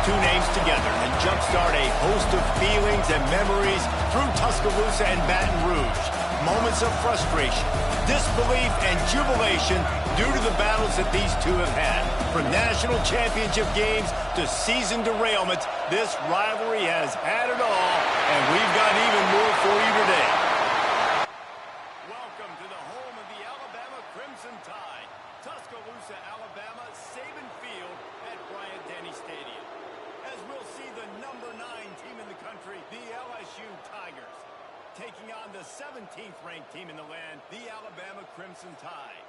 two names together and jumpstart a host of feelings and memories through Tuscaloosa and Baton Rouge. Moments of frustration, disbelief, and jubilation due to the battles that these two have had. From national championship games to season derailments, this rivalry has had it all, and we've got even more for you today. Welcome to the home of the Alabama Crimson Tide, Tuscaloosa, Alabama, Saban Field at Bryant-Denny Stadium. As we'll see the number 9 team in the country, the LSU Tigers, taking on the 17th ranked team in the land, the Alabama Crimson Tide.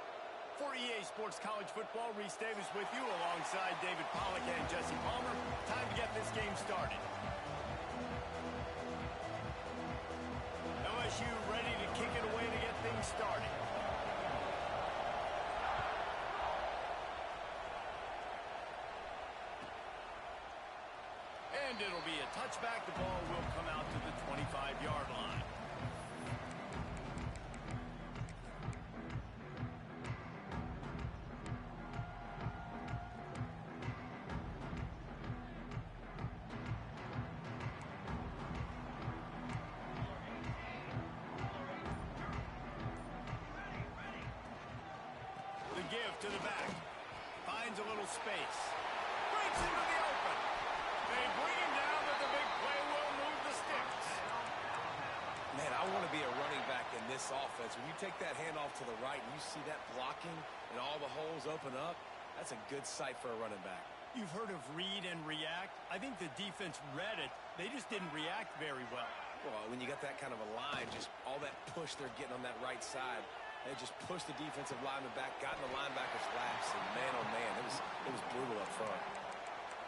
For EA Sports College Football, Reese Davis with you alongside David Pollack and Jesse Palmer. Time to get this game started. LSU ready to kick it away to get things started. And it'll be a touchback. The ball will come out to the 25-yard line. The give to the back. Finds a little space. Breaks into the open. They bring him down, but the big play will move the sticks. Man, I want to be a running back in this offense. When you take that handoff to the right and you see that blocking and all the holes open up, that's a good sight for a running back. You've heard of read and react. I think the defense read it. They just didn't react very well. Well, when you got that kind of a line, just all that push they're getting on that right side, they just pushed the defensive lineman back, got in the linebacker's laps, and man, oh man, it was brutal up front.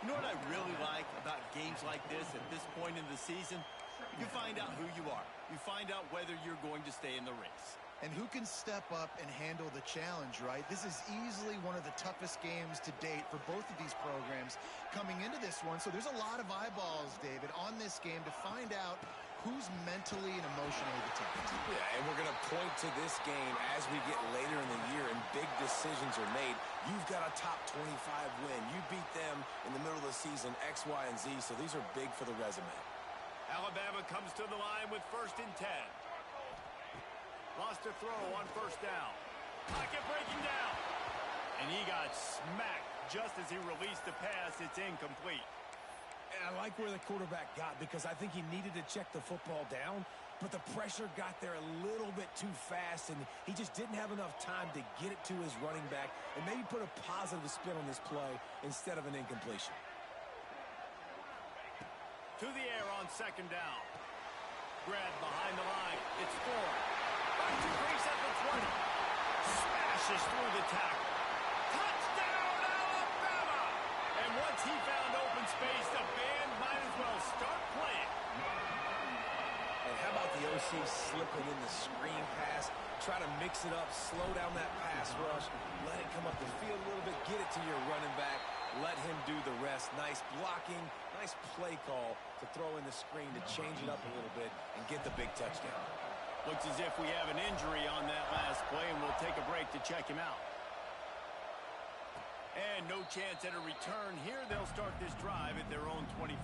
You know what I really like about games like this at this point in the season? You find out who you are. You find out whether you're going to stay in the race. And who can step up and handle the challenge, right? This is easily one of the toughest games to date for both of these programs coming into this one. So there's a lot of eyeballs, David, on this game to find out who's mentally and emotionally the toughest. Yeah, and we're going to point to this game as we get later in the year and big decisions are made. You've got a top 25 win. You beat them in the middle of the season, X, Y, and Z, so these are big for the resume. Alabama comes to the line with 1st and 10. Lost a throw on 1st down. Pocket breaking down. And he got smacked just as he released the pass. It's incomplete. And I like where the quarterback got because I think he needed to check the football down, but the pressure got there a little bit too fast, and he just didn't have enough time to get it to his running back and maybe put a positive spin on this play instead of an incompletion. To the air on 2nd down. Grab behind the line. It's Ford. Right to Reese at the 20. Smashes through the tackle. Touchdown, Alabama! And once he found open space, the band might as well start playing. And how about the OC slipping in the screen pass? Try to mix it up, slow down that pass rush, let it come up the field a little bit, get it to your running back, let him do the rest. Nice blocking, nice play call to throw in the screen to change it up a little bit and get the big touchdown. Looks as if we have an injury on that last play, and we'll take a break to check him out. And no chance at a return here. They'll start this drive at their own 25.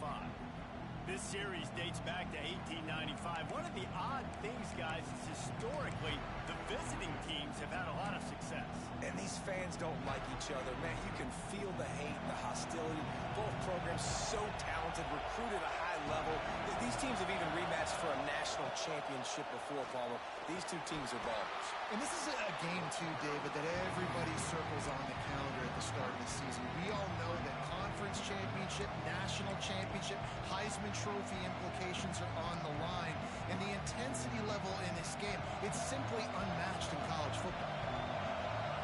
This series dates back to 1895. One of the odd things, guys, is historically the visiting teams have had a lot of success. And these fans don't like each other. Man, you can feel the hate, the hostility. Both programs so talented, recruited at a high level. These teams have even rematched for a national championship before, Palmer. These two teams are ballers. And this is a game, too, David, that everybody circles on the calendar at the start of the season. We all know that conference championship, national championship, Heisman Trophy implications are on the line. And the intensity level in this game, it's simply unmatched in college football.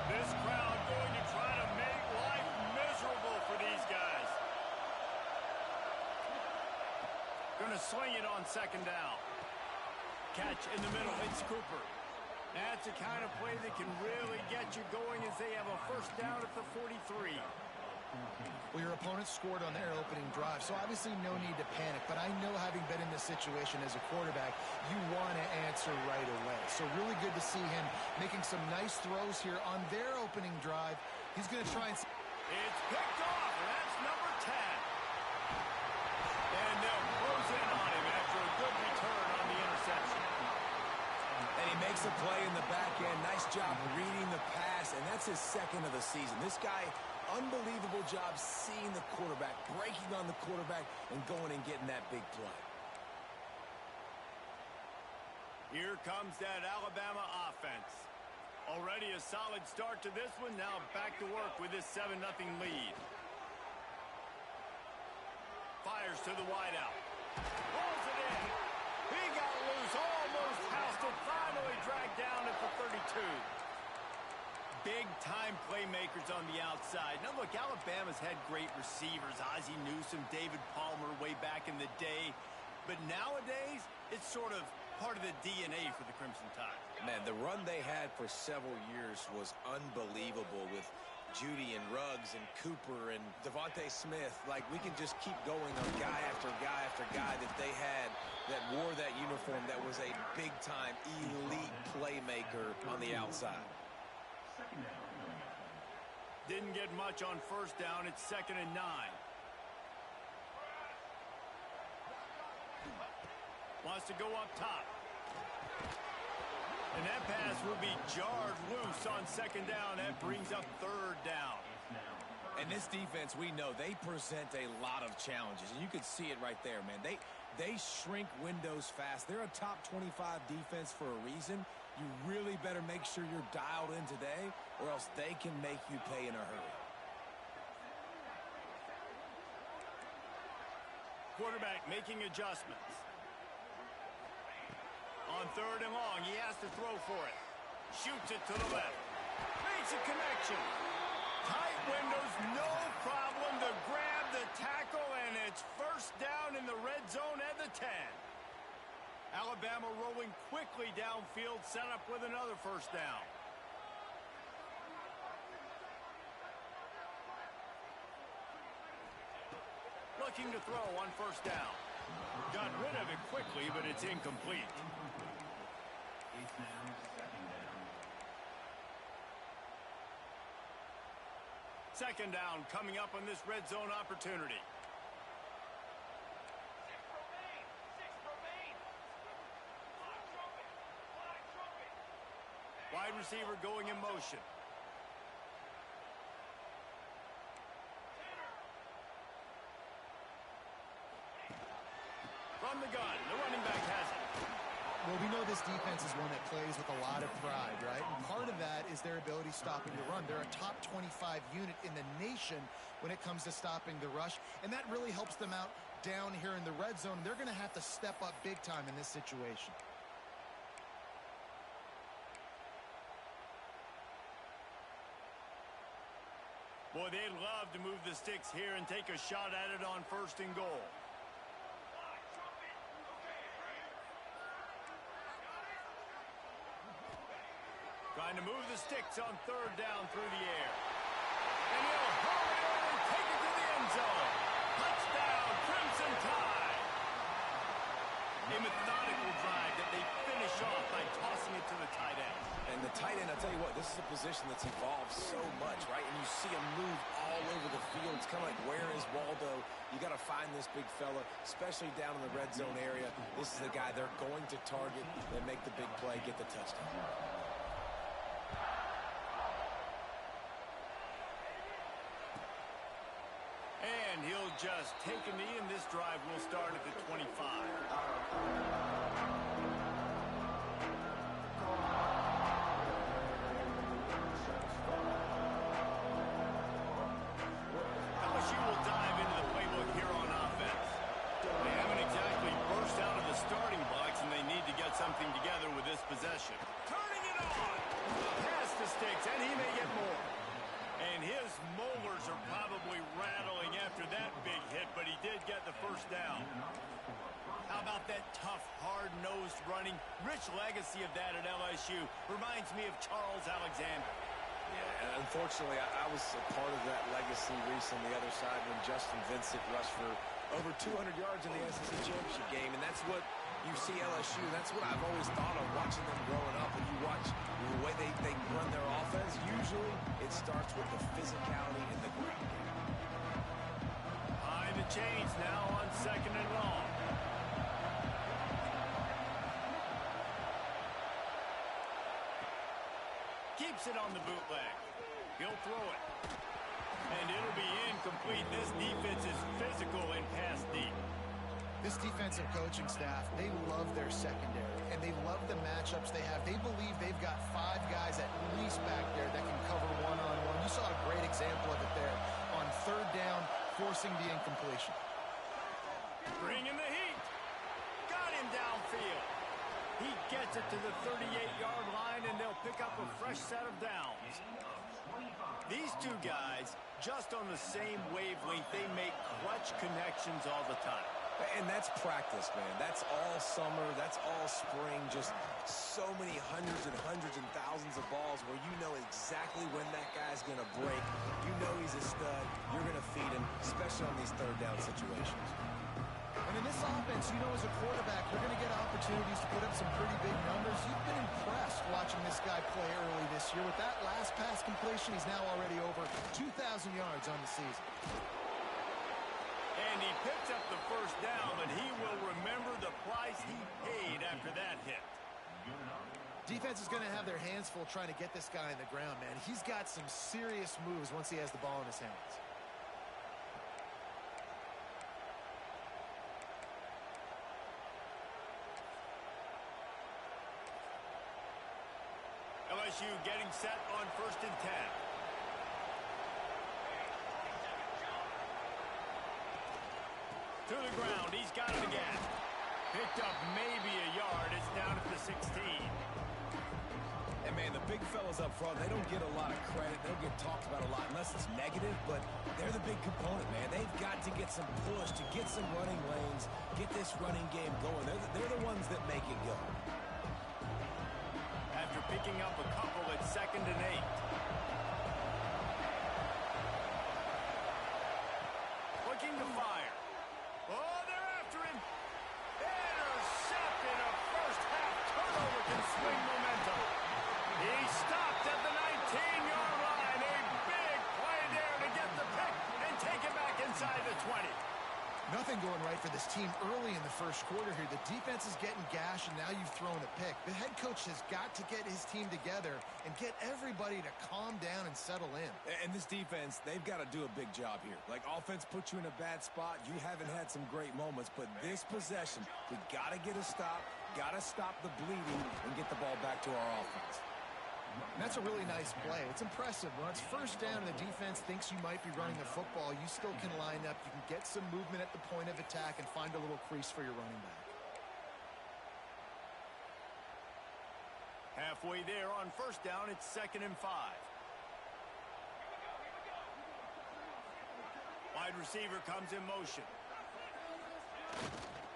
This crowd going to try to make life miserable for these guys. Going to sling it on 2nd down. Catch in the middle. It's Cooper. That's the kind of play that can really get you going as they have a 1st down at the 43. Well, your opponent scored on their opening drive, so obviously no need to panic. But I know, having been in this situation as a quarterback, you want to answer right away. So really good to see him making some nice throws here on their opening drive. He's going to try and... It's picked off, and that's number 10. a play in the back end. Nice job reading the pass, and that's his second of the season. This guy, unbelievable job seeing the quarterback, breaking on the quarterback, and going and getting that big play. Here comes that Alabama offense. Already a solid start to this one. Now back to work with this 7-0 lead. Fires to the wideout. Pulls it in. He got loose. Almost housed it. Finally dragged down at the 32. Big-time playmakers on the outside. Now, look, Alabama's had great receivers. Ozzie Newsome, David Palmer way back in the day. But nowadays, it's sort of part of the DNA for the Crimson Tide. Man, the run they had for several years was unbelievable with Judy and Ruggs and Cooper and Devontae Smith. Like, we can just keep going on guy after guy after guy that they had that wore that uniform that was a big-time elite playmaker on the outside. Didn't get much on first down. It's 2nd and 9. Wants to go up top. And that pass will be jarred loose on 2nd down. That brings up 3rd down. And this defense, we know, they present a lot of challenges. And you could see it right there, man. They shrink windows fast. They're a top 25 defense for a reason. You really better make sure you're dialed in today, or else they can make you pay in a hurry. Quarterback making adjustments. On 3rd and long, he has to throw for it. Shoots it to the left. Makes a connection. Tight windows, no problem to grab the tackle, and it's 1st down in the red zone at the 10. Alabama rolling quickly downfield, set up with another 1st down. Looking to throw on 1st down. Got rid of it quickly, but it's incomplete. Second down coming up on this red zone opportunity. Wide receiver going in motion. From the gun, the running back has it. Well, we know this defense is one that plays with a lot of pride, right? And part of that is their ability stopping the run. They're a top 25 unit in the nation when it comes to stopping the rush, and that really helps them out down here in the red zone. They're going to have to step up big time in this situation. Boy, they'd love to move the sticks here and take a shot at it on 1st and goal. Trying to move the sticks on 3rd down through the air. And he'll hurl it in and take it to the end zone. Touchdown, Crimson Tide. A methodical drive that they finish off by tossing it to the tight end. And the tight end, I'll tell you what, this is a position that's evolved so much, right? And you see him move all over the field. It's kind of like, where is Waldo? You got to find this big fella, especially down in the red zone area. This is the guy they're going to target and make the big play, get the touchdown. And he'll just take a knee, and this drive will start at the 25. LSU will dive into the playbook here on offense. They haven't exactly burst out of the starting blocks, and they need to get something together with this possession. Turning it on! Past the sticks, and he may get more. And his molars are probably rattling after that big hit, but he did get the 1st down. How about that tough, hard-nosed running? Rich legacy of that at LSU. Reminds me of Charles Alexander. Yeah, and unfortunately, I was a part of that legacy recently on the other side when Justin Vincent rushed for over 200 yards in the SEC championship game, and that's what you see LSU. That's what I've always thought of watching them growing up. When you watch the way they run their offense, usually it starts with the physicality and the ground game. Behind the chains now on 2nd and long. 1 keeps it on the bootleg. He'll throw it. And it'll be incomplete. This defense is physical and pass deep. This defensive coaching staff, they love their secondary, and they love the matchups they have. They believe they've got 5 guys at least back there that can cover one-on-one. You saw a great example of it there on 3rd down, forcing the incompletion. Bringing the heat. Got him downfield. He gets it to the 38-yard line, and they'll pick up a fresh set of downs. These two guys, just on the same wavelength, they make clutch connections all the time. And that's practice, man. That's all summer. That's all spring. Just so many hundreds and thousands of balls where you know exactly when that guy's going to break. You know he's a stud. You're going to feed him, especially on these 3rd down situations. And in this offense, you know, as a quarterback, you're going to get opportunities to put up some pretty big numbers. You've been impressed watching this guy play early this year. With that last pass completion, he's now already over 2,000 yards on the season. And he picks up the first down, but he will remember the price he paid after that hit. Defense is going to have their hands full trying to get this guy in the ground, man. He's got some serious moves once he has the ball in his hands. LSU getting set on 1st and 10. To the ground, he's got it again. Picked up maybe a yard. It's down at the 16. And, man, the big fellas up front, they don't get a lot of credit. They don't get talked about a lot unless it's negative, but they're the big component, man. They've got to get some push, to get some running lanes, get this running game going. They're the ones that make it go. After picking up a couple at 2nd and 8. Looking to fire. Oh, they're after him. Intercepted. A first-half turnover can swing momentum. He stopped at the 19-yard line. A big play there to get the pick and take it back inside the 20. Nothing going right for this team early in the first quarter here. The defense is getting gashed, and now you've thrown a pick. The head coach has got to get his team together and get everybody to calm down and settle in. And this defense, they've got to do a big job here. Like, offense puts you in a bad spot. You haven't had some great moments, but this possession, we got to get a stop, got to stop the bleeding, and get the ball back to our offense. And that's a really nice play. It's impressive. When it's 1st down and the defense thinks you might be running the football, you still can line up. You can get some movement at the point of attack and find a little crease for your running back. Halfway there on 1st down, it's 2nd and 5. Wide receiver comes in motion.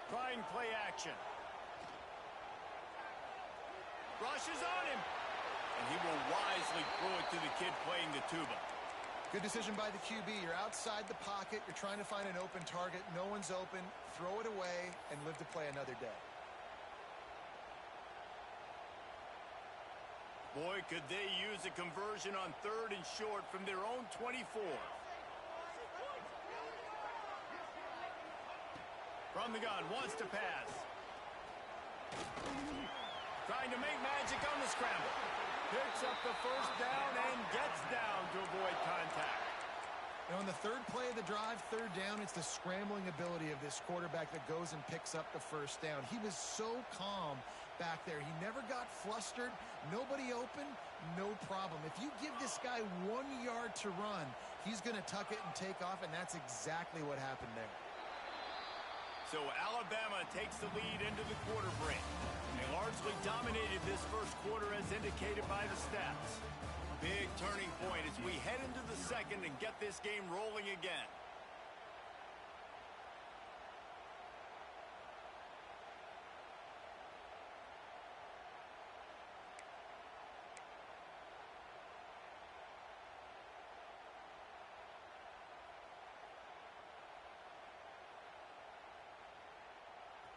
Trying play action. Rushes on him. And he will wisely throw it to the kid playing the tuba. Good decision by the QB. You're outside the pocket. You're trying to find an open target. No one's open. Throw it away and live to play another day. Boy, could they use a conversion on 3rd and short from their own 24. From the gun, wants to pass. Trying to make magic on the scramble. Picks up the first down and gets down to avoid contact. And on the 3rd play of the drive, 3rd down, it's the scrambling ability of this quarterback that goes and picks up the first down. He was so calm back there. He never got flustered. Nobody open, no problem. If you give this guy 1 yard to run, he's going to tuck it and take off, and that's exactly what happened there. So Alabama takes the lead into the quarter break. They largely dominated this first quarter as indicated by the stats. Big turning point as we head into the 2nd and get this game rolling again.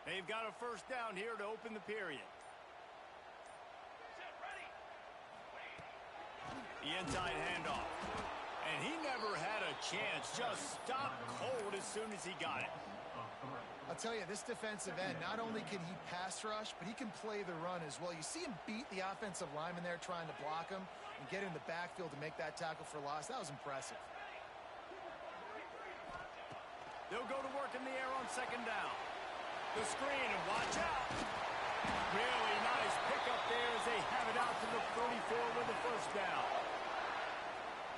They've got a first down here to open the period. The inside handoff. And he never had a chance. Just stopped cold as soon as he got it. I'll tell you, this defensive end, not only can he pass rush, but he can play the run as well. You see him beat the offensive lineman there trying to block him and get in the backfield to make that tackle for loss. That was impressive. They'll go to work in the air on second down. The screen, and watch out. Really nice pickup there as they have it out to the 44 with the first down.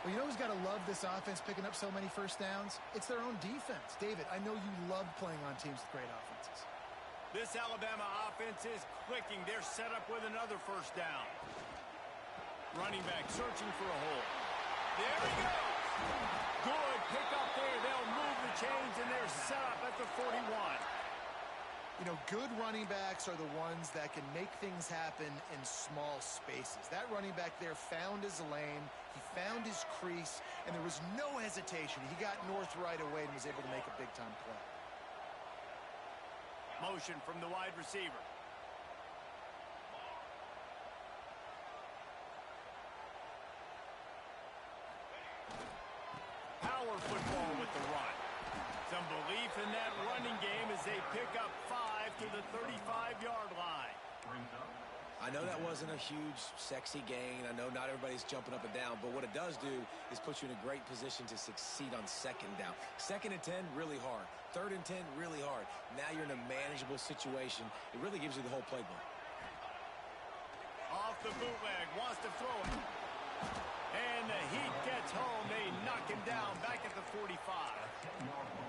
Well, you know who's got to love this offense picking up so many first downs? It's their own defense. David, I know you love playing on teams with great offenses. This Alabama offense is clicking. They're set up with another first down. Running back searching for a hole. There he goes. Good pickup there. They'll move the chains, and they're set up at the 41. You know, good running backs are the ones that can make things happen in small spaces. That running back there found his lane, he found his crease, and there was no hesitation. He got north right away and was able to make a big-time play. Motion from the wide receiver. Power football with the run. Some belief in that running game as they pick up 5 to the 35-yard line. I know that wasn't a huge, sexy gain. I know not everybody's jumping up and down, but what it does do is put you in a great position to succeed on second down. 2nd and 10, really hard. 3rd and 10, really hard. Now you're in a manageable situation. It really gives you the whole playbook. Off the bootleg, wants to throw it. And the heat gets home. They knock him down back at the 45.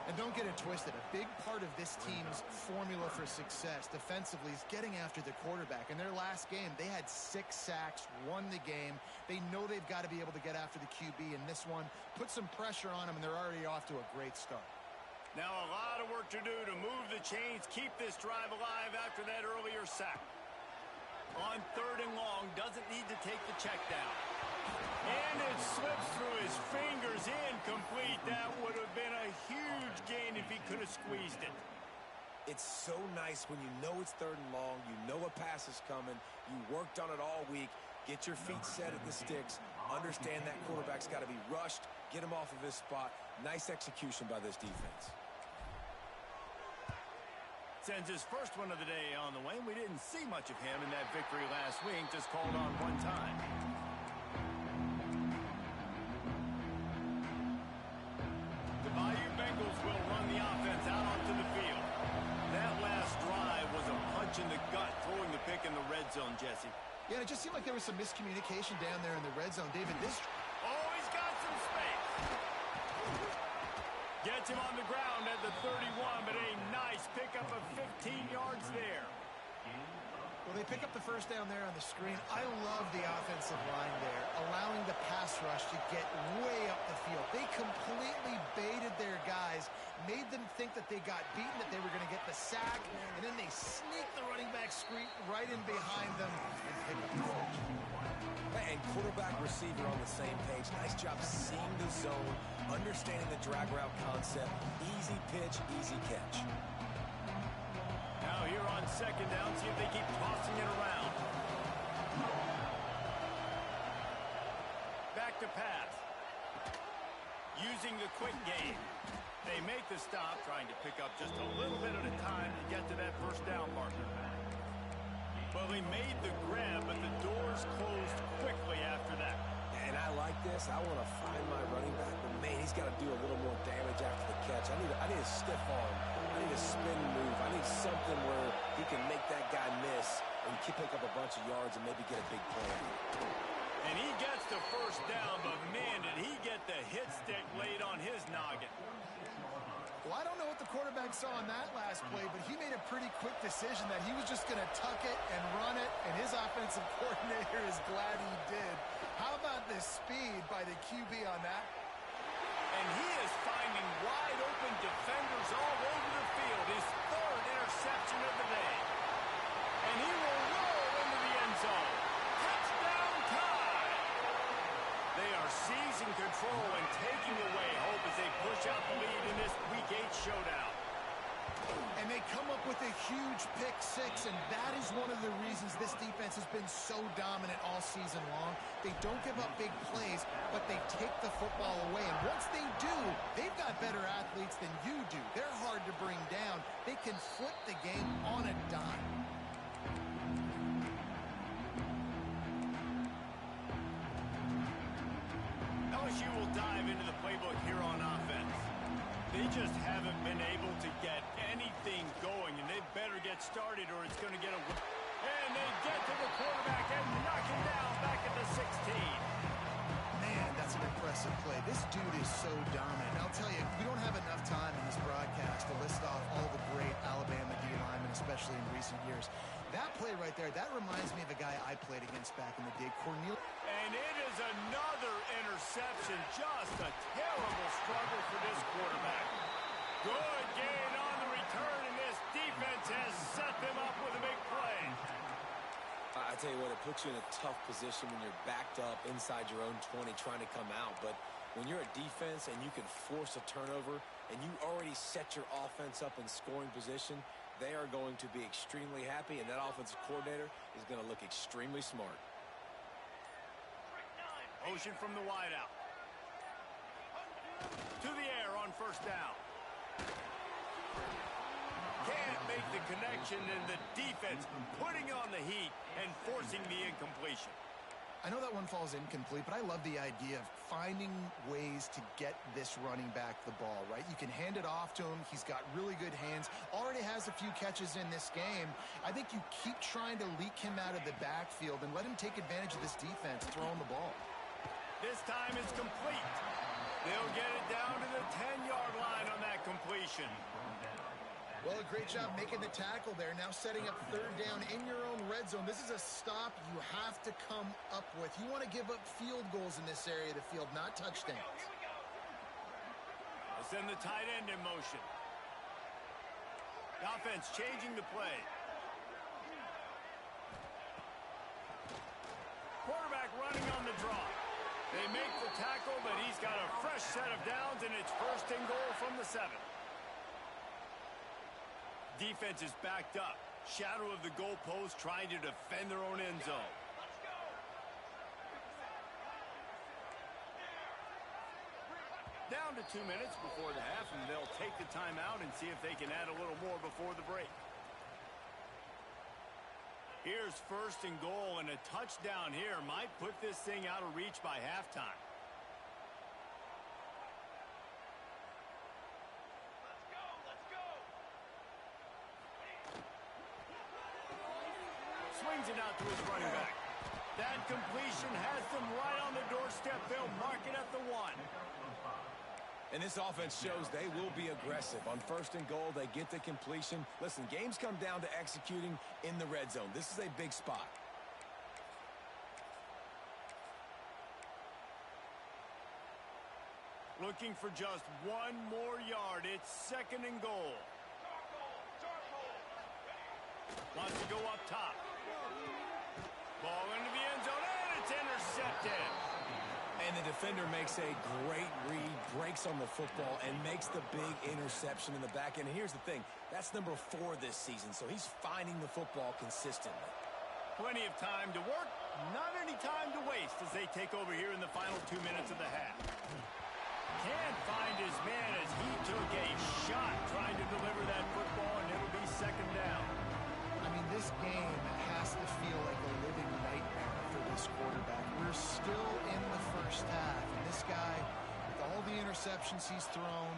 And don't get it twisted. A big part of this team's formula for success defensively is getting after the quarterback. In their last game, they had 6 sacks, won the game. They know they've got to be able to get after the QB in this one, put some pressure on them, and they're already off to a great start. Now a lot of work to do to move the chains, keep this drive alive after that earlier sack. On 3rd and long, doesn't need to take the check down. And it slips through his fingers, incomplete. That would have been a huge gain if he could have squeezed it. It's so nice when you know it's 3rd and long, you know a pass is coming, you worked on it all week, get your feet set at the sticks, understand that quarterback's got to be rushed, get him off of his spot. Nice execution by this defense. Sends his first one of the day on the way. We didn't see much of him in that victory last week, just called on one time. The Bayou Bengals will run the offense out onto the field. That last drive was a punch in the gut, throwing the pick in the red zone, Jesse. Yeah, it just seemed like there was some miscommunication down there in the red zone. David, this... Oh, he's got some space. Gets him on the ground at the 31, but a nice pickup of 15 yards there. Well, they pick up the first down there on the screen. I love the offensive line there, allowing the pass rush to get way up the field. They completely baited their guys, made them think that they got beaten, that they were going to get the sack, and then they sneak the running back screen right in behind them and pick up the first. And quarterback receiver on the same page. Nice job seeing the zone, understanding the drag route concept. Easy pitch, easy catch. Now here on second down, see if they keep tossing it around. Back to pass. Using the quick game. They make the stop, trying to pick up just a little bit at a time to get to that first down marker. Well, he made the grab, but the doors closed quickly after that. And I like this. I want to find my running back, but man, he's got to do a little more damage after the catch. I need a stiff arm. I need a spin move. I need something where he can make that guy miss and he can pick up a bunch of yards and maybe get a big play. And he gets the first down, but man, did he get the hit stick laid on his noggin. Well, I don't know what the quarterback saw on that last play, but he made a pretty quick decision that he was just going to tuck it and run it, and his offensive coordinator is glad he did. How about the speed by the QB on that? And he is finding wide open defenders all over the field. His 3rd interception of the day. And he will roll into the end zone. Touchdown time! They are seizing control and taking away hope as they push out the lead in this Week 8 showdown. And they come up with a huge pick six, and that is one of the reasons this defense has been so dominant all season long. They don't give up big plays, but they take the football away. And once they do, they've got better athletes than you do. They're hard to bring down. can flip the game on a dime. LSU will dive into the playbook here on offense. They just haven't been able to get anything going, and they better get started or it's going to get a... And they get to the quarterback and knock him down back at the 16. Man, that's an impressive play. This dude is so dominant. And I'll tell you, we don't have enough time in this broadcast to list off all the great Alabama D linemen, especially in recent years. That play right there, that reminds me of a guy I played against back in the day, Cornelius. And it is another interception. Just a terrible struggle for this quarterback. Good gain on the return, and this defense has set them up with a big play. I tell you what, it puts you in a tough position when you're backed up inside your own 20 trying to come out. But when you're a defense and you can force a turnover and you already set your offense up in scoring position, they are going to be extremely happy, and that offensive coordinator is going to look extremely smart. Motion from the wideout. To the air on first down. Can't make the connection, and the defense putting on the heat and forcing the incompletion. I know that one falls incomplete, but I love the idea of finding ways to get this running back the ball, right? You can hand it off to him. He's got really good hands. Already has a few catches in this game. I think you keep trying to leak him out of the backfield and let him take advantage of this defense throwing the ball. This time it's complete. They'll get it down to the 10-yard line on that completion. Well, a great job making the tackle there. Now setting up third down in your own red zone. This is a stop you have to come up with. You want to give up field goals in this area of the field, not touchdowns. They'll send the tight end in motion. The offense changing the play. Quarterback running on the draw. They make the tackle, but he's got a fresh set of downs, and it's first and goal from the 7. Defense is backed up. Shadow of the goalpost trying to defend their own end zone. Down to 2 minutes before the half, and they'll take the timeout and see if they can add a little more before the break. Here's first and goal, and a touchdown here might put this thing out of reach by halftime. Swings it out to his running back. That completion has them right on the doorstep. They'll mark it at the 1. And this offense shows they will be aggressive. On first and goal, they get the completion. Listen, games come down to executing in the red zone. This is a big spot. Looking for just one more yard. It's second and goal. Wants to go up top. Ball into the end zone, and it's intercepted. And the defender makes a great read, breaks on the football, and makes the big interception in the back end. And here's the thing, that's number 4 this season, so he's finding the football consistently. Plenty of time to work, not any time to waste as they take over here in the final 2 minutes of the half. Can't find his man as he took a shot trying to deliver that football, and it'll be second down. I mean, this game has to feel like a living nightmare for this quarterback. We're still in the first half, and this guy, with all the interceptions he's thrown,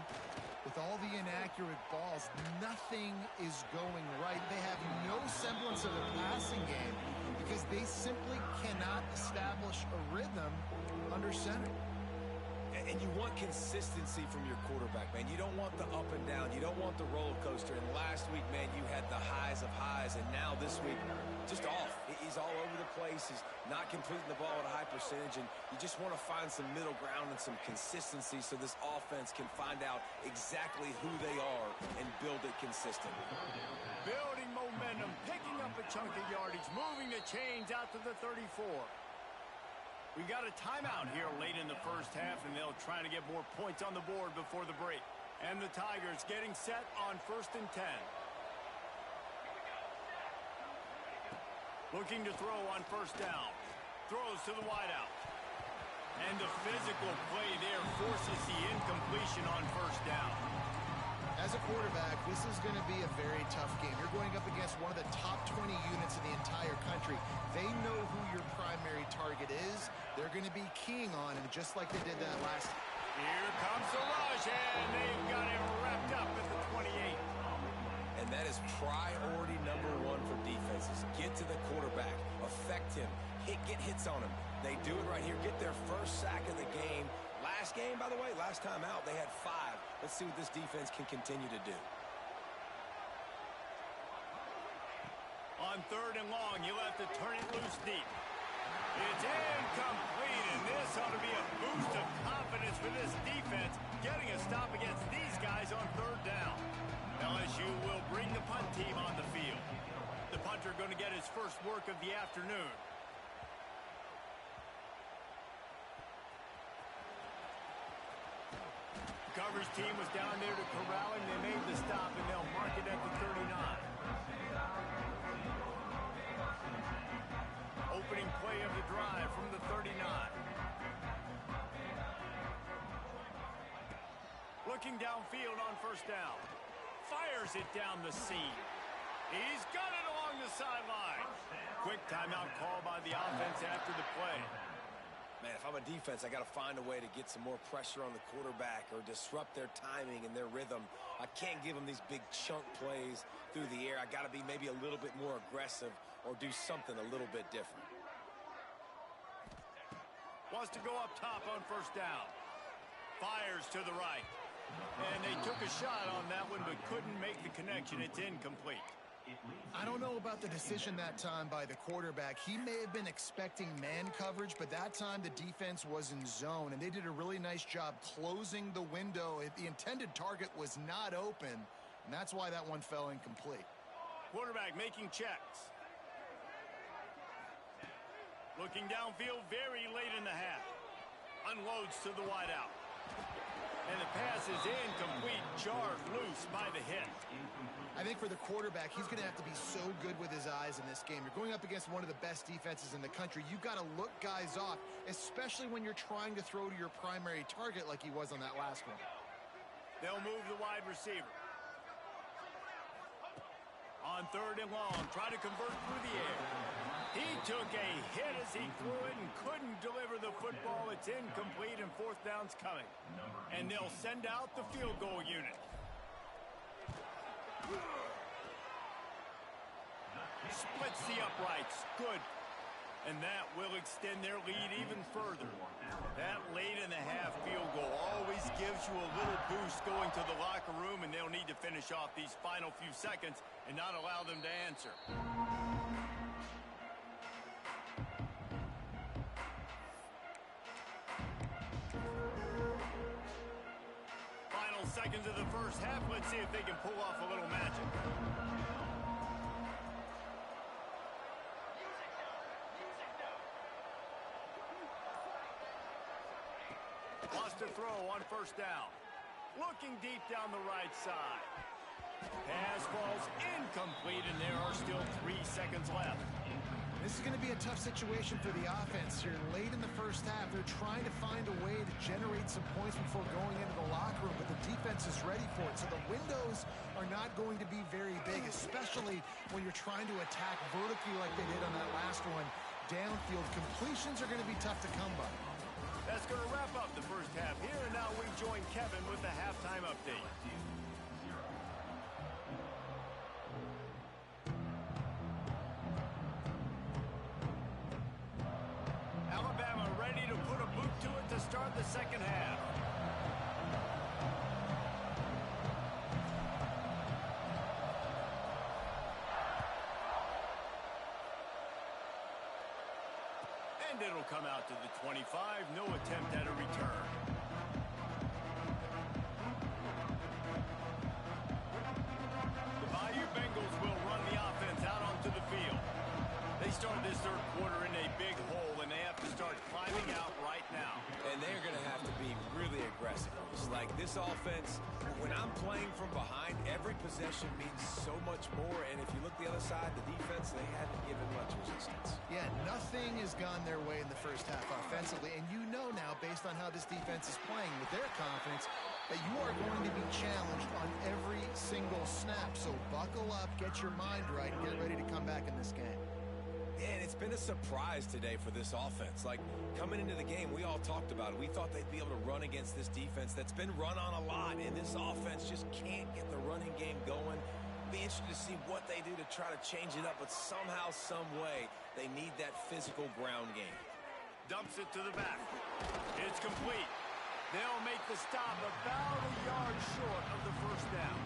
with all the inaccurate balls, nothing is going right. They have no semblance of a passing game because they simply cannot establish a rhythm under center. And you want consistency from your quarterback, man. You don't want the up and down. You don't want the roller coaster. And last week, man, you had the highs of highs. And now this week, just off. He's all over the place. He's not completing the ball at a high percentage. And you just want to find some middle ground and some consistency so this offense can find out exactly who they are and build it consistently. Building momentum, picking up a chunk of yardage, moving the chains out to the 34. We got a timeout here late in the first half, and they'll try to get more points on the board before the break. And the Tigers getting set on first and 10. Looking to throw on first down. Throws to the wideout. And the physical play there forces the incompletion on first down. As a quarterback, this is going to be a very tough game. You're going up against one of the top 20 units in the entire country. They know who your primary target is. They're going to be keying on him just like they did that last. Here comes the rush, and they've got him wrapped up at the 28. And that is priority number one for defenses. Get to the quarterback, affect him, get hits on him. They do it right here, get their first sack of the game. Last game, by the way, last time out, they had 5. Let's see what this defense can continue to do. On 3rd and long, you'll have to turn it loose deep. It's incomplete, and this ought to be a boost of confidence for this defense, getting a stop against these guys on 3rd down. LSU will bring the punt team on the field. The punter going to get his first work of the afternoon. Coverage team was down there to corral him. They made the stop, and they'll mark it at the 39. Opening play of the drive from the 39. Looking downfield on 1st down. Fires it down the seam. He's got it along the sideline. Quick timeout call by the offense after the play. Man, if I'm a defense, I got to find a way to get some more pressure on the quarterback or disrupt their timing and their rhythm. I can't give them these big chunk plays through the air. I got to be maybe a little bit more aggressive or do something a little bit different. Wants to go up top on 1st down. Fires to the right. And they took a shot on that one but couldn't make the connection. It's incomplete. I don't know about the decision that time by the quarterback. He may have been expecting man coverage, but that time the defense was in zone, and they did a really nice job closing the window. The intended target was not open, and that's why that one fell incomplete. Quarterback making checks. Looking downfield very late in the half. Unloads to the wideout. And the pass is incomplete, jarred loose by the hit. I think for the quarterback, he's going to have to be so good with his eyes in this game. You're going up against one of the best defenses in the country. You've got to look guys off, especially when you're trying to throw to your primary target like he was on that last one. They'll move the wide receiver. On 3rd and long, try to convert through the air. He took a hit as he threw it and couldn't deliver the football. It's incomplete, and 4th down's coming. And they'll send out the field goal unit. Splits the uprights. Good. And that will extend their lead even further. That late in the half field goal always gives you a little boost going to the locker room, and they'll need to finish off these final few seconds and not allow them to answer. Final seconds of the 1st half. Let's see if they can pull off a little magic. Lost a throw on 1st down. Looking deep down the right side. Pass falls incomplete, and there are still 3 seconds left. This is going to be a tough situation for the offense here. Late in the 1st half, they're trying to find a way to generate some points before going into the locker room, but the defense is ready for it. So the windows are not going to be very big, especially when you're trying to attack vertically like they did on that last one. Downfield completions are going to be tough to come by. That's going to wrap up the 1st half here, and now we join Kevin with the halftime update. Alabama ready to put a boot to it to start the 2nd half. And it'll come out to the 25. No attempt at a return. The Bayou Bengals will run the offense out onto the field. They start this 3rd quarter in a big hole, and they have to start climbing out right now. And they're going to have to be really aggressive. It's like this offense, when I'm playing from behind, every possession means so much more. And if you look the other side, the defense, they haven't given much resistance. Yeah, nothing has gone their way in the 1st half offensively. And you know now, based on how this defense is playing with their confidence, that you are going to be challenged on every single snap. So buckle up, get your mind right, and get ready to come back in this game. And it's been a surprise today for this offense. Like, coming into the game, we all talked about it. We thought they'd be able to run against this defense that's been run on a lot, and this offense just can't get the running game going. Be interested to see what they do to try to change it up, but somehow, some way, they need that physical ground game. Dumps it to the back. It's complete. They'll make the stop about a yard short of the first down.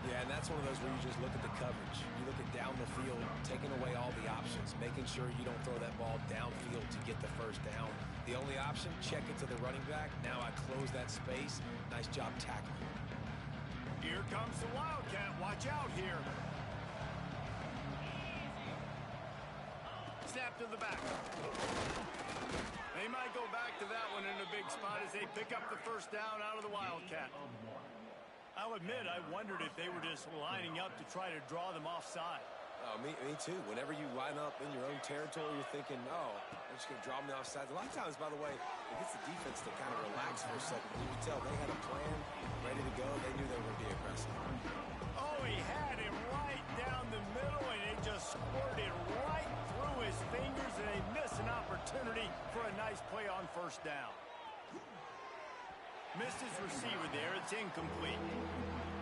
Yeah, and that's one of those where you just look at the coverage. You look at down the field, taking away all the options, making sure you don't throw that ball downfield to get the first down. The only option, check it to the running back. Now I close that space. Nice job tackling. Here comes the Wildcat. Watch out here. Snap to the back. They might go back to that one in a big spot as they pick up the first down out of the Wildcat. I'll admit, I wondered if they were just lining up to try to draw them offside. Oh, me too. Whenever you line up in your own territory, you're thinking, no, I'm just going to draw them offside. A lot of times, by the way, it gets the defense to kind of relax for a second. You can tell they had a plan, ready to go. They knew they were going to be aggressive. Oh, he had him right down the middle, and it just squirted right through his fingers, and they miss an opportunity for a nice play on first down. Missed his receiver there. It's incomplete.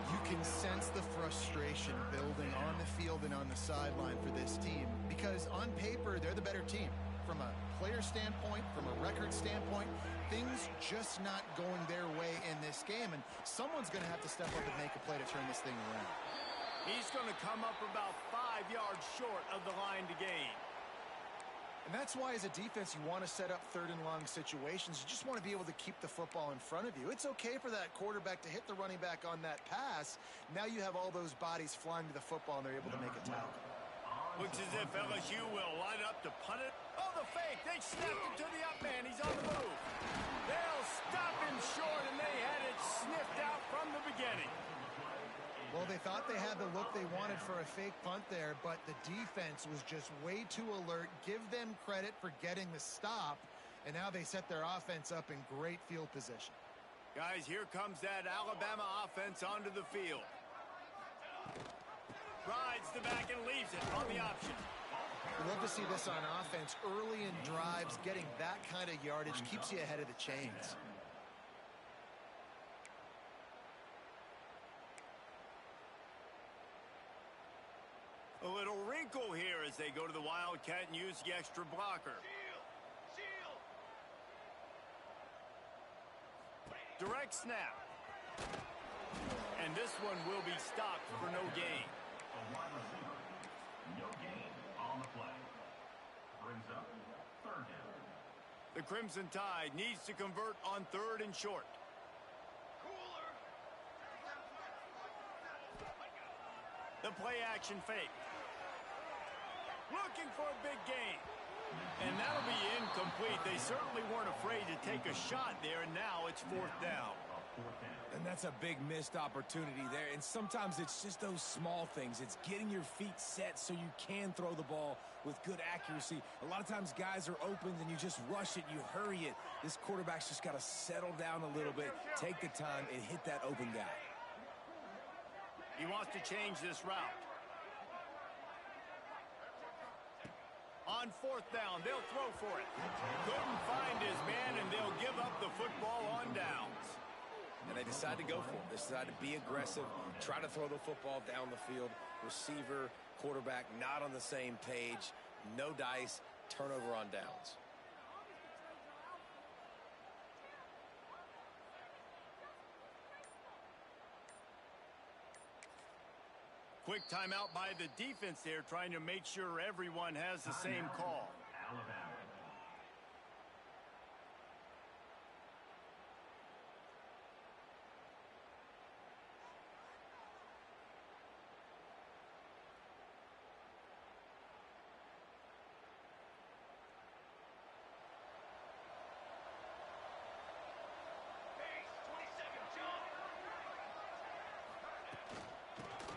You can sense the frustration building on the field and on the sideline for this team because on paper, they're the better team. From a player standpoint, from a record standpoint, things just not going their way in this game, and someone's going to have to step up and make a play to turn this thing around. He's going to come up about 5 yards short of the line to gain. And that's why, as a defense, you want to set up third and long situations. You just want to be able to keep the football in front of you. It's okay for that quarterback to hit the running back on that pass. Now you have all those bodies flying to the football, and they're able to make a tackle. Looks as if LSU will line up to punt it. Oh, the fake. They snapped it to the up man. He's on the move. They'll stop him short, and they had it sniffed out from the beginning. Well, they thought they had the look they wanted for a fake punt there, but the defense was just way too alert. Give them credit for getting the stop, and now they set their offense up in great field position. Guys, here comes that Alabama offense onto the field. Rides the back and leaves it on the option. We love to see this on offense. Early in drives, getting that kind of yardage keeps you ahead of the chains. A little wrinkle here as they go to the Wildcat and use the extra blocker. Direct snap. And this one will be stopped for no gain. No gain on the play. Brings up third down. The Crimson Tide needs to convert on third and short. The play action fake. Looking for a big gain. And that'll be incomplete. They certainly weren't afraid to take a shot there, and now it's fourth down. And that's a big missed opportunity there. And sometimes it's just those small things. It's getting your feet set so you can throw the ball with good accuracy. A lot of times guys are open and you just rush it, you hurry it. This quarterback's just got to settle down a little bit, take the time, and hit that open guy. He wants to change this route. On fourth down, they'll throw for it. Couldn't find his man, and they'll give up the football on downs. And they decide to go for it. They decide to be aggressive, try to throw the football down the field. Receiver, quarterback, not on the same page. No dice, turnover on downs. Quick timeout by the defense there, trying to make sure everyone has the same call. Alabama.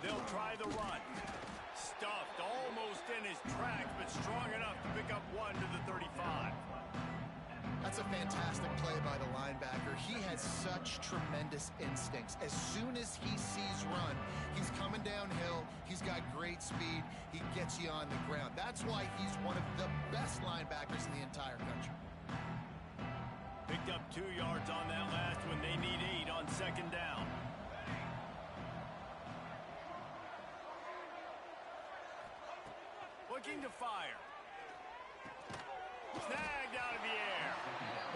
They'll try the run. Stuffed almost in his tracks, but strong enough to pick up one to the 35. That's a fantastic play by the linebacker. He has such tremendous instincts. As soon as he sees run, he's coming downhill. He's got great speed. He gets you on the ground. That's why he's one of the best linebackers in the entire country. Picked up 2 yards on that last one. They need 8 on second down. Looking to fire. Snagged out of the air.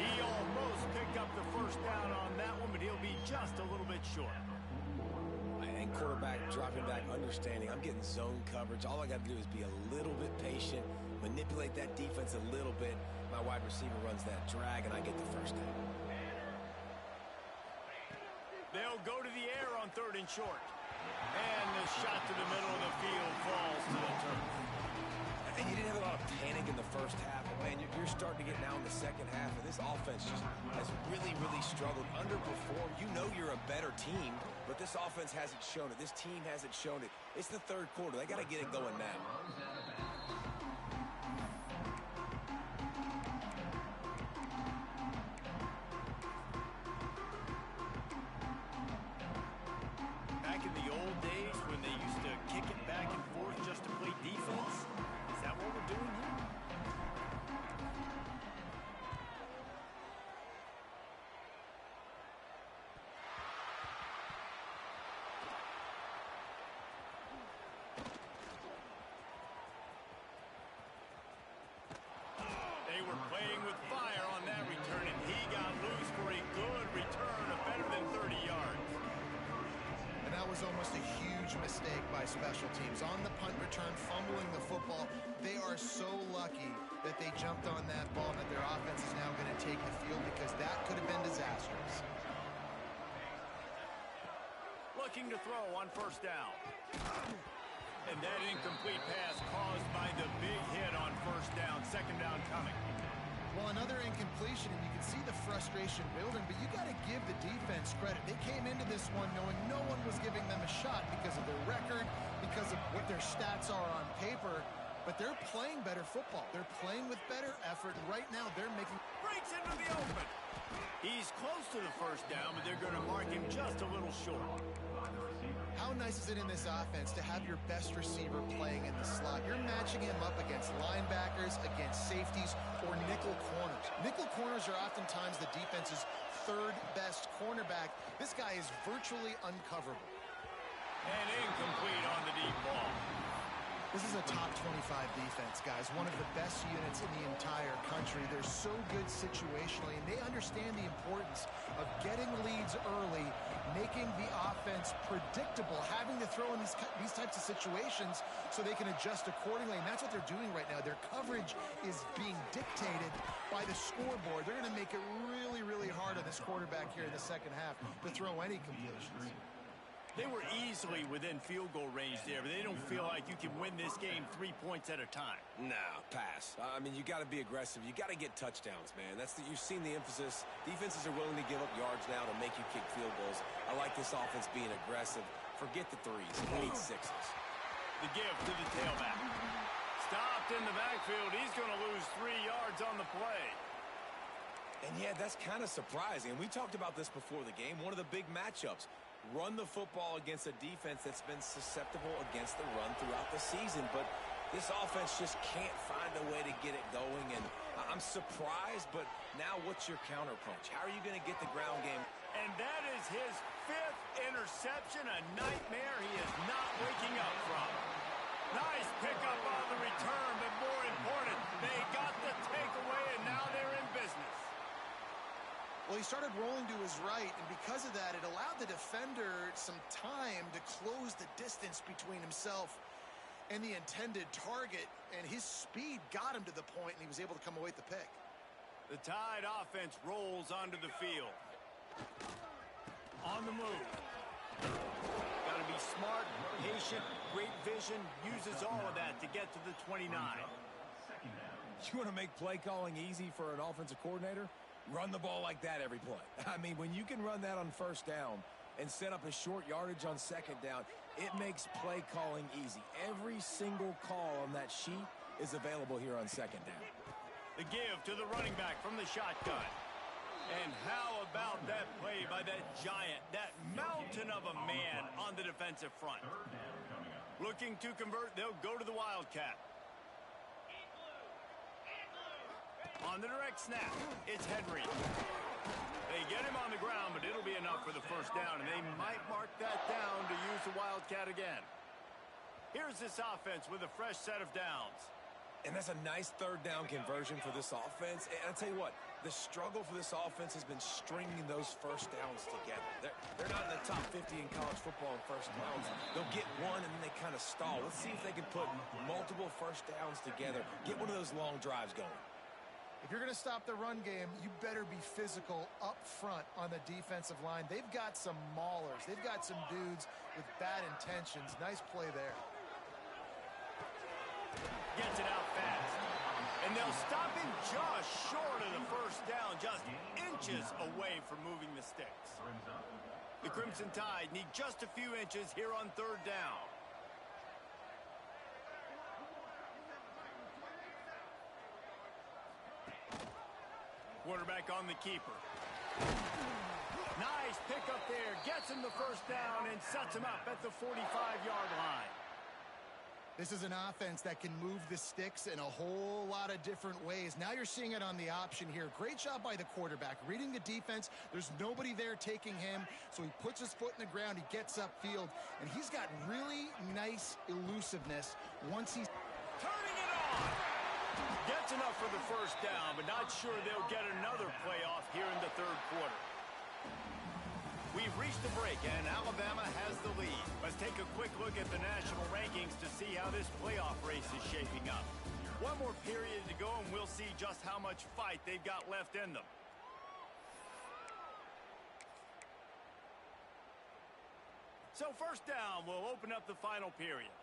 He almost picked up the first down on that one, but he'll be just a little bit short. And quarterback dropping back, understanding I'm getting zone coverage. All I got to do is be a little bit patient, manipulate that defense a little bit. My wide receiver runs that drag, and I get the first down. They'll go to the air on 3rd and short. And the shot to the middle of the field falls to the turf. And you didn't have a lot of panic in the first half, but man, you're starting to get now in the second half, and this offense just has really, really struggled, underperformed. You know you're a better team, but this offense hasn't shown it. This team hasn't shown it. It's the 3rd quarter. They got to get it going now. Back in the old days when they used to kick it back and forth just to play defense, is that what we're doing here? They were playing with fire on that return, and he got loose for a good return of better than 30 yards. And that was almost a huge mistake by special teams. On the punt return, fumbling the football. They are so lucky that they jumped on that ball and that their offense is now going to take the field, because that could have been disastrous. Looking to throw on 1st down. And that incomplete pass caused by the big hit on 1st down. 2nd down coming. Well, another incompletion, and you can see the frustration building, but you got to give the defense credit. They came into this one knowing no one was giving them a shot because of their record, because of what their stats are on paper, but they're playing better football. They're playing with better effort, and right now they're making... Breaks into the open. He's close to the 1st down, but they're going to mark him just a little short. How nice is it in this offense to have your best receiver playing in the slot? You're matching him up against linebackers, against safeties, or nickel corners. Nickel corners are oftentimes the defense's 3rd best cornerback. This guy is virtually uncoverable. And incomplete on the deep ball. This is a top 25 defense, guys. One of the best units in the entire country. They're so good situationally, and they understand the importance of getting leads early, making the offense predictable, having to throw in these types of situations so they can adjust accordingly, and that's what they're doing right now. Their coverage is being dictated by the scoreboard. They're going to make it really, really hard on this quarterback here in the second half to throw any completions. They were easily within field goal range there, but they don't feel like you can win this game 3 points at a time. No, pass. I mean, you got to be aggressive. You got to get touchdowns, man. You've seen the emphasis. Defenses are willing to give up yards now to make you kick field goals. I like this offense being aggressive. Forget the 3s. We need 6s. The give to the tailback. Stopped in the backfield. He's going to lose 3 yards on the play. And yeah, that's kind of surprising. And we talked about this before the game. One of the big matchups. Run the football against a defense that's been susceptible against the run throughout the season. But this offense just can't find a way to get it going. And I'm surprised, but now what's your counterpunch? How are you going to get the ground game? And that is his 5th interception, a nightmare he is not waking up from. Nice pickup on the return, but more important, they got the takeaway, and now they're in business. Well, he started rolling to his right, and because of that, it allowed the defender some time to close the distance between himself and the intended target, and his speed got him to the point, and he was able to come away with the pick. The Tide offense rolls onto the field. On the move. Got to be smart, patient, great vision, uses all of that to get to the 29. You want to make play calling easy for an offensive coordinator? Run the ball like that every play. I mean, when you can run that on 1st down and set up a short yardage on 2nd down, it makes play calling easy. Every single call on that sheet is available here on 2nd down. The give to the running back from the shotgun. And how about that play by that giant, that mountain of a man on the defensive front? Looking to convert, they'll go to the Wildcat. On the direct snap, it's Henry. They get him on the ground, but it'll be enough for the first down, and they might mark that down to use the Wildcat again. Here's this offense with a fresh set of downs. And that's a nice third down conversion for this offense. And I'll tell you what, the struggle for this offense has been stringing those first downs together. They're not in the top 50 in college football in first downs. They'll get one and then they kind of stall. Let's see if they can put multiple first downs together, get one of those long drives going. If you're going to stop the run game, you better be physical up front on the defensive line. They've got some maulers. They've got some dudes with bad intentions. Nice play there. Gets it out fast. And they'll stop him just short of the first down, just inches away from moving the sticks. The Crimson Tide need just a few inches here on third down. Quarterback on the keeper. Nice pick up there. Gets him the first down and sets him up at the 45-yard line. This is an offense that can move the sticks in a whole lot of different ways. Now you're seeing it on the option here. Great job by the quarterback. Reading the defense, there's nobody there taking him, so he puts his foot in the ground, he gets upfield, and he's got really nice elusiveness once he's turning it on. Gets enough for the first down, but not sure they'll get another playoff here in the third quarter. We've reached the break, and Alabama has the lead. Let's take a quick look at the national rankings to see how this playoff race is shaping up. One more period to go, and we'll see just how much fight they've got left in them. So first down, we'll open up the final period.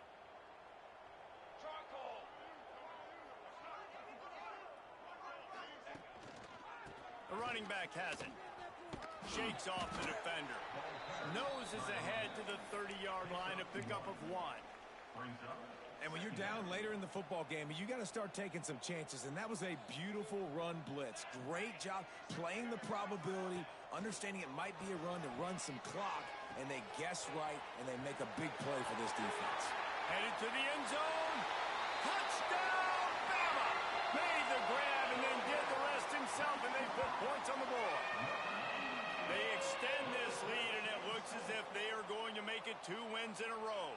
The running back has it. Shakes off the defender. Noses ahead to the 30-yard line, a pickup of 1. And when you're down later in the football game, you got to start taking some chances, and that was a beautiful run blitz. Great job playing the probability, understanding it might be a run to run some clock, and they guess right, and they make a big play for this defense. Headed to the end zone. Touchdown, Bama! Made the grab and then did the rest himself, and they put points on the board. They extend this lead, and it looks as if they are going to make it 2 wins in a row.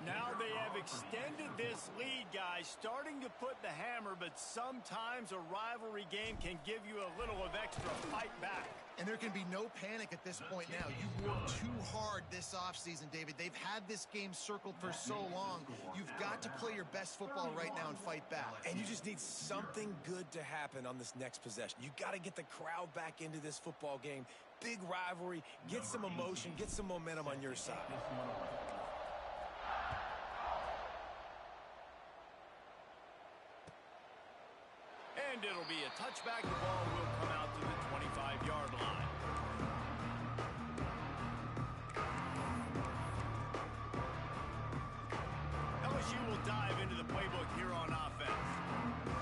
Now they have extended this lead, guys, starting to put the hammer, but sometimes a rivalry game can give you a little of extra fight back. And there can be no panic at this point now. You've worked too hard this offseason, David. They've had this game circled for so long. You've got to play your best football right now and fight back. And you just need something good to happen on this next possession. You got to get the crowd back into this football game. Big rivalry. Get some emotion. Get some momentum on your side. And it'll be a touchback. The ball will come out to the 25-yard line. LSU will dive into the playbook here on offense.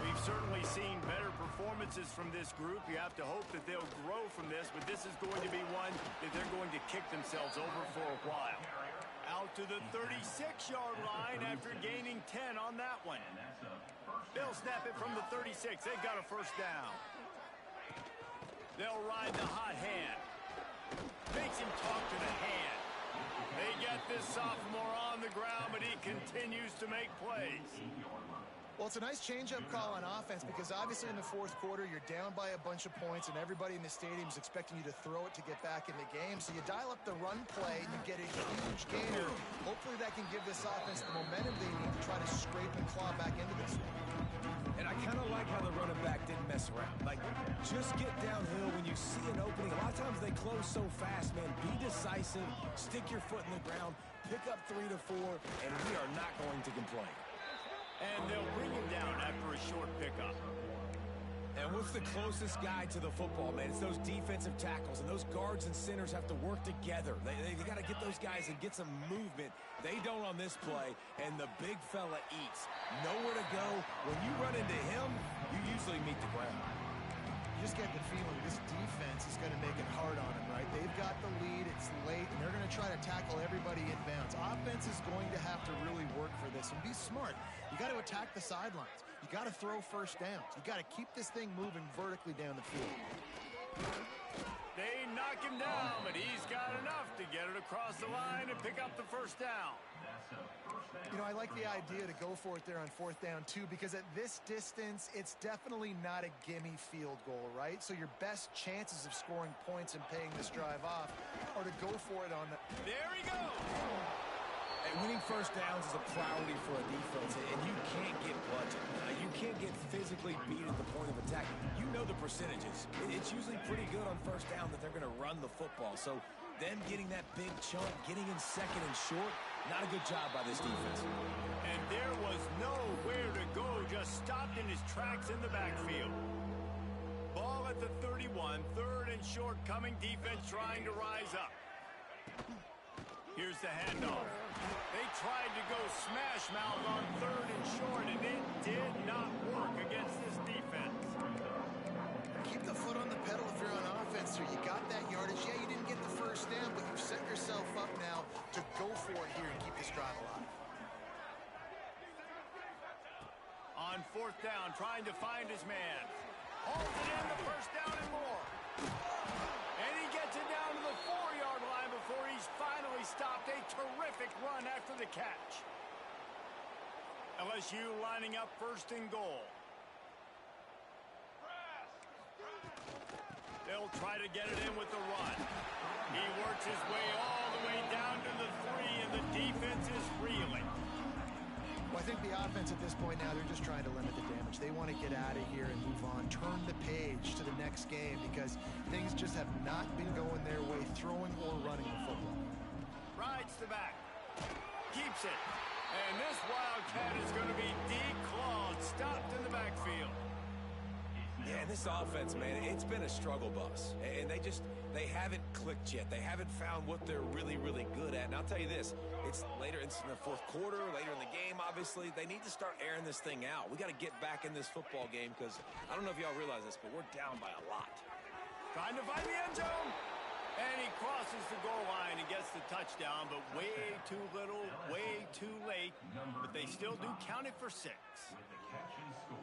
We've certainly seen better performances from this group. You have to hope that they'll grow from this, but this is going to be one that they're going to kick themselves over for a while. Out to the 36-yard line after gaining 10 on that one. They'll snap it from the 36. They've got a first down. They'll ride the hot hand. Makes him talk to the hand. They get this sophomore on the ground, but he continues to make plays. Well, it's a nice change-up call on offense because obviously in the fourth quarter, you're down by a bunch of points and everybody in the stadium is expecting you to throw it to get back in the game. So you dial up the run play, you get a huge gainer. Hopefully that can give this offense the momentum they need to try to scrape and claw back into this one. And I kind of like how the running back didn't mess around. Like, just get downhill when you see an opening. A lot of times they close so fast, man. Be decisive, stick your foot in the ground, pick up 3 to 4, and we are not going to complain. And they'll bring him down after a short pickup. And what's the closest guy to the football, man? It's those defensive tackles, and those guards and centers have to work together. They got to get those guys and get some movement. They don't on this play, and the big fella eats. Nowhere to go. When you run into him, you usually meet the ground. You just get the feeling this defense is going to make it hard on him, right? They've got the lead, it's late, and they're going to try to tackle everybody inbounds. Offense is going to have to really work for this and be smart. You got to attack the sidelines. You got to throw first downs. You got to keep this thing moving vertically down the field. They knock him down, but he's got enough to get it across the line and pick up the first down. You know, I like the idea to go for it there on fourth down, too, because at this distance, it's definitely not a gimme field goal, right? So your best chances of scoring points and paying this drive off are to go for it on the... There he goes! And winning first downs is a priority for a defense, and you can't get bludgeoned. You can't get physically beat at the point of attack. You know the percentages. It's usually pretty good on first down that they're going to run the football. So them getting that big chunk, getting in second and short, not a good job by this defense. And there was nowhere to go, just stopped in his tracks in the backfield. Ball at the 31, third and short coming, defense trying to rise up. Here's the handoff. They tried to go smash mouth on third and short, and it did not work against this defense. Keep the foot on the pedal if you're on offense, sir. You got that yardage. Yeah, you didn't get the first down, but you've set yourself up now to go for it here and keep this drive alive. On fourth down, trying to find his man. Halted in the first down and more. And he gets it down to the 4-yard line before he's finally stopped. A terrific run after the catch. LSU lining up first and goal. They'll try to get it in with the run. He works his way all the way down to the 3, and the defense is reeling. Well, I think the offense at this point now, they're just trying to limit the damage. They want to get out of here and move on, turn the page to the next game because things just have not been going their way, throwing or running the football. Rides the back. Keeps it. And this Wildcat is going to be declawed, stopped in the backfield. Yeah, and this offense, man, it's been a struggle bus. And they haven't clicked yet. They haven't found what they're really, really good at. And I'll tell you this, it's later, it's in the fourth quarter, later in the game, obviously. They need to start airing this thing out. We got to get back in this football game because I don't know if y'all realize this, but we're down by a lot. Trying to find the end zone. And he crosses the goal line and gets the touchdown, but way too little, way too late. But they still do count it for 6.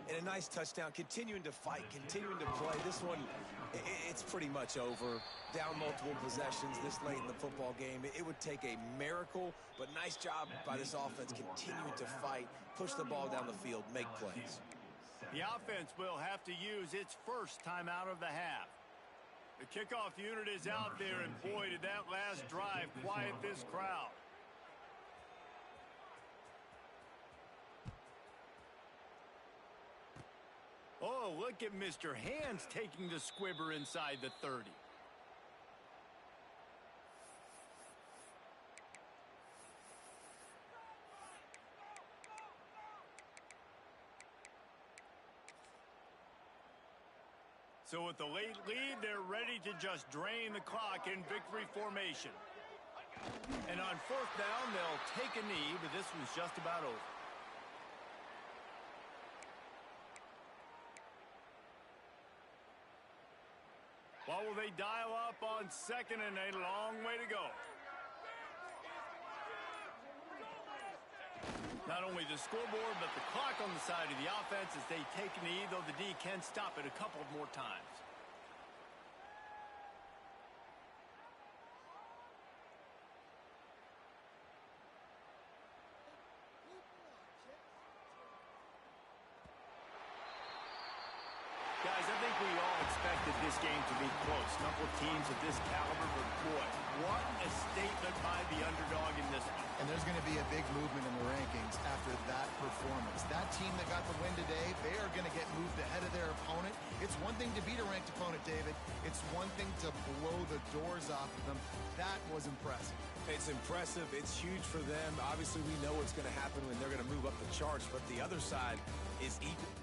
And a nice touchdown, continuing to fight, continuing to play. This one, it's pretty much over. Down multiple possessions this late in the football game. It would take a miracle, but nice job by this offense continuing to fight, push the ball down the field, make plays. The offense will have to use its first timeout of the half. The kickoff unit is out there, and boy, did that last drive quiet this crowd. Oh, look at Mr. Hands taking the squibber inside the 30. So with the late lead, they're ready to just drain the clock in victory formation. And on fourth down, they'll take a knee, but this one's just about over. What will they dial up on second, and a long way to go? Not only the scoreboard, but the clock on the side of the offense as they take a knee, though the D can stop it a couple more times. Guys, I think we all expected this game to be close. A couple of teams of this caliber, but boy, what a statement by the underdog in this one. And there's going to be a big movement in the rankings after that performance. That team that got the win today, they are going to get moved ahead of their opponent. It's one thing to beat a ranked opponent, David. It's one thing to blow the doors off of them. That was impressive. It's impressive. It's huge for them. Obviously, we know what's going to happen when they're going to move up the charts, but the other side is even.